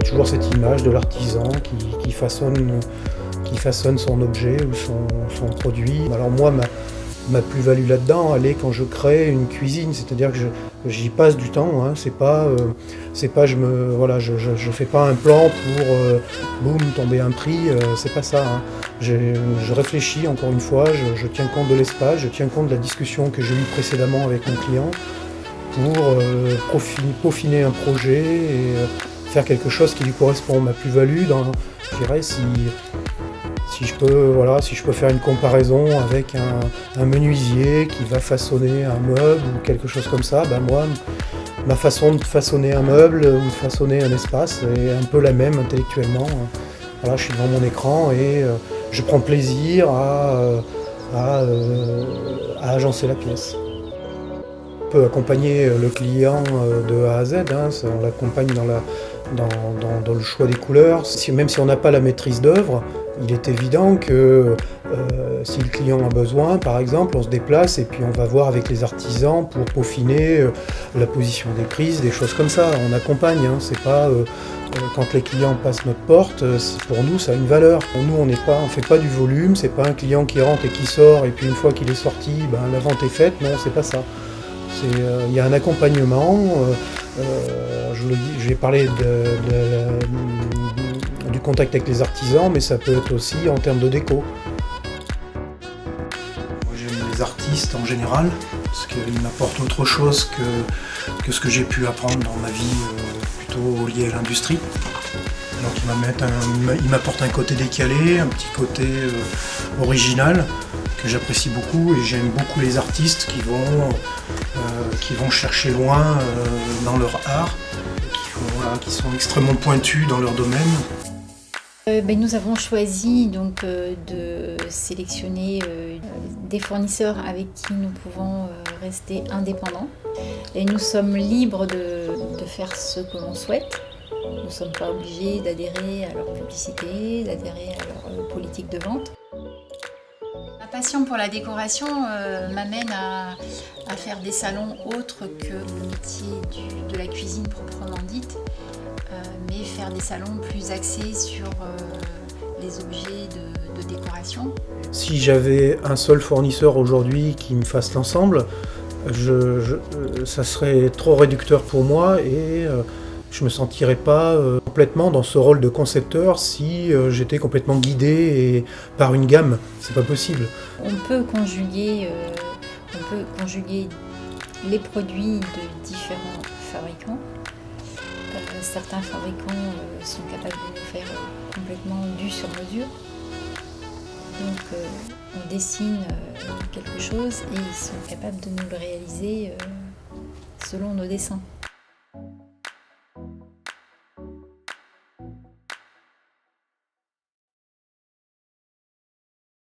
Toujours cette image de l'artisan qui façonne son objet ou son produit. Alors moi, ma plus-value là-dedans, elle est quand je crée une cuisine, c'est-à-dire que j'y passe du temps. Hein. C'est pas je fais pas un plan pour boum tomber un prix. C'est pas ça. Hein. Je réfléchis encore une fois. Je tiens compte de l'espace, je tiens compte de la discussion que j'ai eue précédemment avec mon client pour peaufiner un projet et faire quelque chose qui lui correspond. Ma plus-value, je dirais, si je peux faire une comparaison avec un menuisier qui va façonner un meuble ou quelque chose comme ça, ben moi, ma façon de façonner un meuble ou de façonner un espace est un peu la même intellectuellement. Voilà, je suis devant mon écran et je prends plaisir à agencer la pièce. On peut accompagner le client de A à Z, hein, on l'accompagne dans le choix des couleurs. Même si on n'a pas la maîtrise d'œuvre, il est évident que si le client a besoin, par exemple, on se déplace et puis on va voir avec les artisans pour peaufiner la position des prises, des choses comme ça. On accompagne, hein, c'est pas quand les clients passent notre porte, pour nous ça a une valeur. Pour nous on fait pas du volume, c'est pas un client qui rentre et qui sort et puis une fois qu'il est sorti, la vente est faite. Non, c'est pas ça. Il y a un accompagnement. Je vous le dis, j'ai parlé du contact avec les artisans, mais ça peut être aussi en termes de déco. Moi, j'aime les artistes en général, parce qu'ils m'apportent autre chose que ce que j'ai pu apprendre dans ma vie plutôt liée à l'industrie. Donc ils m'apportent un côté décalé, un petit côté original, que j'apprécie beaucoup, et j'aime beaucoup les artistes qui vont chercher loin dans leur art, qui sont extrêmement pointus dans leur domaine. Nous avons choisi donc de sélectionner des fournisseurs avec qui nous pouvons rester indépendants, et nous sommes libres de faire ce que l'on souhaite. Nous ne sommes pas obligés d'adhérer à leur publicité, d'adhérer à leur politique de vente. Ma passion pour la décoration m'amène à faire des salons autres que le métier de la cuisine proprement dite, mais faire des salons plus axés sur les objets de décoration. Si j'avais un seul fournisseur aujourd'hui qui me fasse l'ensemble, ça serait trop réducteur pour moi et je me sentirais pas complètement dans ce rôle de concepteur si j'étais complètement guidé par une gamme. C'est pas possible. On peut conjuguer les produits de différents fabricants. Certains fabricants sont capables de nous faire complètement du sur mesure. Donc on dessine quelque chose et ils sont capables de nous le réaliser selon nos dessins.